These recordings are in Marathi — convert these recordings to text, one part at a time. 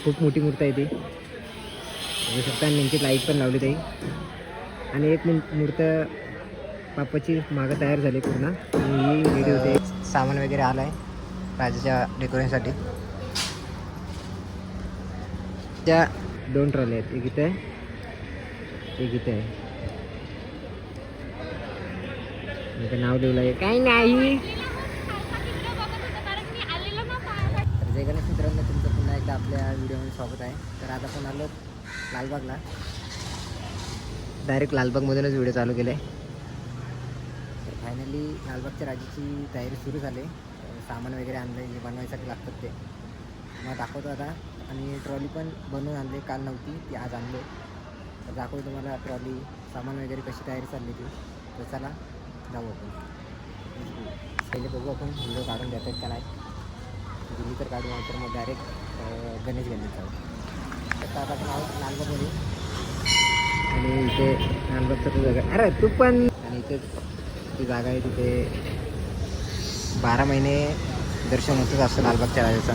खूप मोठी मूर्ती आहे ती बघू शकता. नेमकी लाईट पण लावली ताई. आणि एक मूर्त बाप्पाची मागं तयार झाली पूर्ण. आणि ही रेडी होते. सामान वगैरे आलं आहे राजाच्या डेकोरेशनसाठी. त्या 2 ट्रॉली आहेत. एक इथे आहे एक इथे आहे. नाव लिहिलं आहे काही नाही. तर जय गणेश मित्रांनो, तुमचं पुन्हा एकदा आपल्या व्हिडिओमध्ये स्वागत आहे. तर आज आपण आलो लालबागला. डायरेक्ट लालबागमधूनच व्हिडिओ चालू केला आहे. तर फायनली लालबागच्या राजाची तयारी सुरू झाली. सामान वगैरे आणलं जे बनवायसाठी लागतात ते मग दाखवतो आता. आणि ट्रॉली पण बनवून आणली. काल नव्हती ती आज आणली. तर दाखवतो तुम्हाला ट्रॉली सामान वगैरे कशी तयारी चालली ती. तर चला जाऊ आपण. पहिले बघू आपण व्हिडिओ काढून देत आहेत का नाही. दिल्ली तर काढू नंतर मग डायरेक्ट गणेश गल्लीत जाऊ. तर आता आपण आहोत लालबागमध्ये. आणि इथे लालबागचं जागा अरे तू पण. आणि इथे ती जागा आहे. तिथे 12 महिने दर्शन होतच असतं लालबागच्या राजाचा.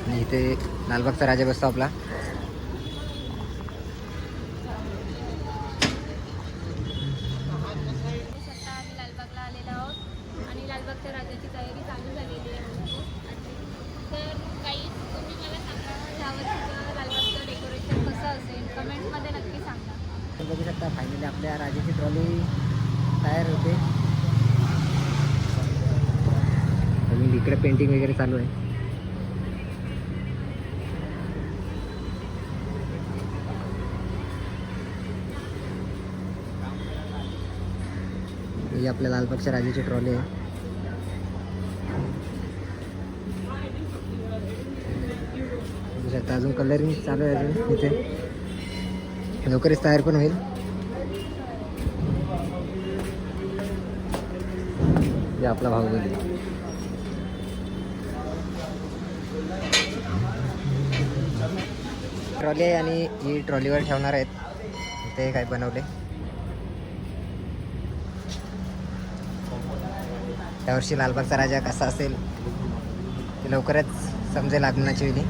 आणि इथे लालबागचा राजा बसतो आपला. लालबागला आलेलो आहोत आणि लालबागच्या राजाची तयारी चालू झालेली आहे. तर काही तुम्ही मला सांगा यावर्षीचं लालबागचं डेकोरेशन कसं असेल कमेंट्समध्ये नक्की सांगा. तर बघू शकता फायनली आपल्या राजाची ट्रॉली तयार होते. अजून इकडे पेंटिंग वगैरे चालू आहे. ही आपल्या लालबागच्या राजाची ट्रॉली आहे. बघू शकता अजून कलरिंग चालू आहे. अजून इथे लवकरच तयार पण होईल. हे आपला बाहुबली. ट्रॉली आहे आणि ही ट्रॉलीवर ठेवणार आहेत. इथे काय बनवले यावर्षी लालबागचा राजा कसा असेल ते लवकरच समजेल आगमनाची वेळी.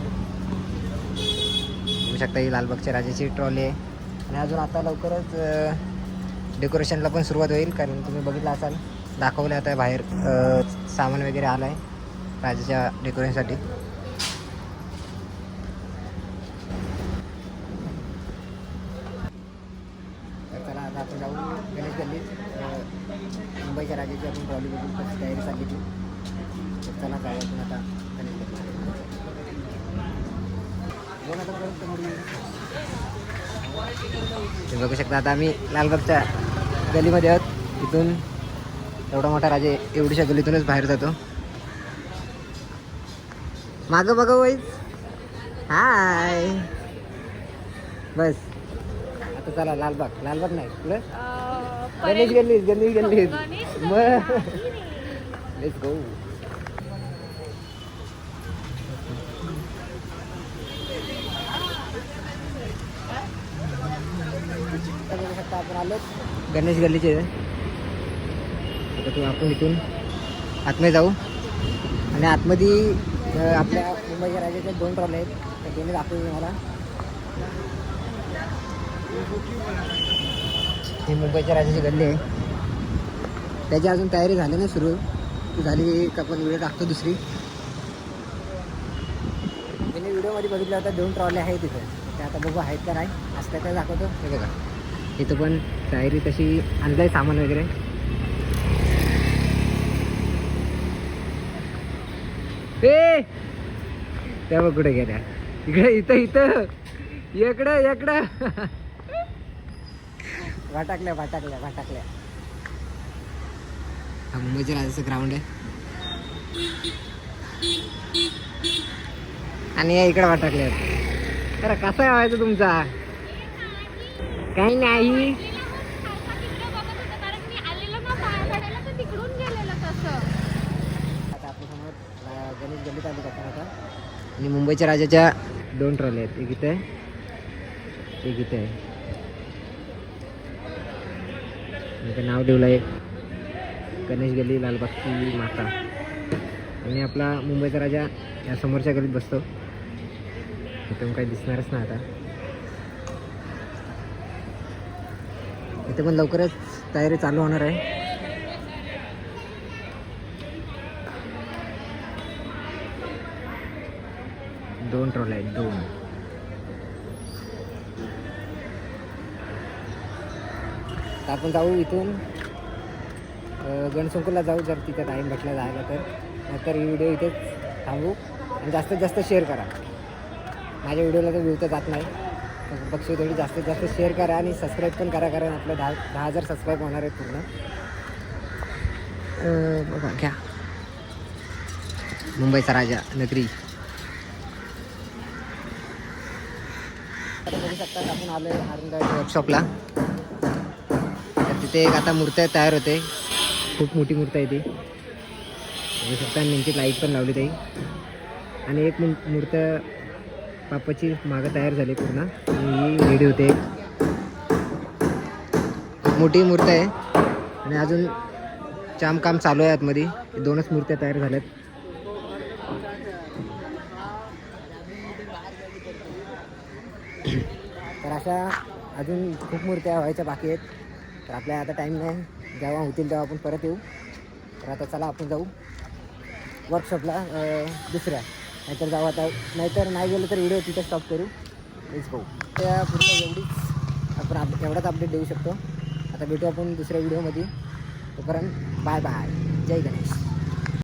बघू शकता ही लालबागच्या राजाची ट्रॉली आहे. आणि अजून आता लवकरच डेकोरेशनला पण सुरुवात होईल. कारण तुम्ही बघितलं असाल दाखवलं आता बाहेर सामान वगैरे आलं आहे राजाच्या डेकोरेशनसाठी. तर चला आता आपण जाऊ गणेश गल्लीत. मुंबईच्या राजाची आपण ट्रॉली बघू कशी तयारी चालली ती. तर चला जाऊ आपण आता गणेश गल्लीत. तुम्ही बघू शकता आता आम्ही लालबागच्या गलीमध्ये आहोत. इथून एवढा मोठा राजा एवढ्याशा गलीतूनच बाहेर जातो. मागं बघा वाईज. हाय बस आता चला लालबाग. लालबाग नाही पुढे गणेश गल्लीत. गणेश गल्लीत मग लेट्स गो. बघू शकता आपण आलो गणेश गल्लीचे. आता आपण इथून आतमध्ये जाऊ. आणि आतमध्ये आपल्या मुंबईच्या राजाच्या 2 ट्रॉल्या आहेत. त्या दोन्ही दाखवू तुम्हाला. ही मुंबईच्या राजाची गल्ली आहे. त्याची अजून तयारी झाली नाही सुरू. झाली का आपण व्हिडिओ टाकतो दुसरी. मी व्हिडिओमध्ये बघितलं होता 2 ट्रॉल्या आहेत तिथे. ते आता बघू आहेत का नाही. असतं काय दाखवतो. हे बघा इथं पण तयारी तशी आणलं आहे सामान वगैरे. ए त्या बघ कुठे गेल्या. इकडे इथं इथं इकडं वाटाकल्या. हा मुंबईच्या राजाचं ग्राउंड आहे. आणि इकडे वाटाकल्या. अरे कसा आहे व्हायचं तुमचा. काही नाही आता आपल्या समोर गणेश गल्लीत आली का आता. आणि मुंबईच्या राजाच्या 2 ट्रॉली आहेत. एक इथे आहे एक इथे आहे. नाव ठेवलं आहे गणेश गल्ली लालबागची माता. आणि आपला मुंबईचा राजा या समोरच्या गलीत बसतो. इथून काही दिसणारच ना आता. इथे पण लवकरच तयारी चालू होणार आहे. दोन ट्रॉल्या आहेत, 2. तर आपण जाऊ इथून गणसंकुलला जाऊ जर तिथे टाईम भेटला जायला तर. नंतर ही व्हिडिओ इथेच थांबू आणि जास्तीत जास्त शेअर करा. माझ्या व्हिडिओला तर व्ह्यू तर जात नाही, पक्षी थोडी जास्तीत जास्त शेअर करा आणि सबस्क्राईब पण करा, कारण आपलं 10,000 सबस्क्राईब होणार आहे पूर्ण. बघा घ्या मुंबईचा राजा नगरी. आता बघू शकता आपण आलो आहे अरुणदाच्या वर्कशॉपला. तर तिथे एक आता मूर्ती तयार होते, खूप मोठी मूर्ती आहे ती. बघू शकता नेमकी लाईट पण लावली ताई. आणि एक मूर्ती बाप्पाची मागं तयार झाली पूर्ण आणि ही रेडी होते. मोठी मूर्ती आहे आणि अजून काम चालू आहे आतमध्ये. 2च मूर्त्या तयार झाल्यात. तर अशा अजून खूप मूर्त्या व्हायच्या बाकी आहेत. तर आपल्या आता टाईम नाही, जेव्हा होतील तेव्हा आपण परत येऊ. तर आता चला आपण जाऊ वर्कशॉपला दुसऱ्या. नाहीतर जाऊ आता, नाहीतर नाही गेलं तर व्हिडिओ तिथे स्टॉप करू. हेच पाहू. त्या पुढचं एवढीच आपण एवढाच अपडेट देऊ शकतो. आता भेटू आपण दुसऱ्या व्हिडिओमध्ये. तोपर्यंत बाय बाय. जय गणेश.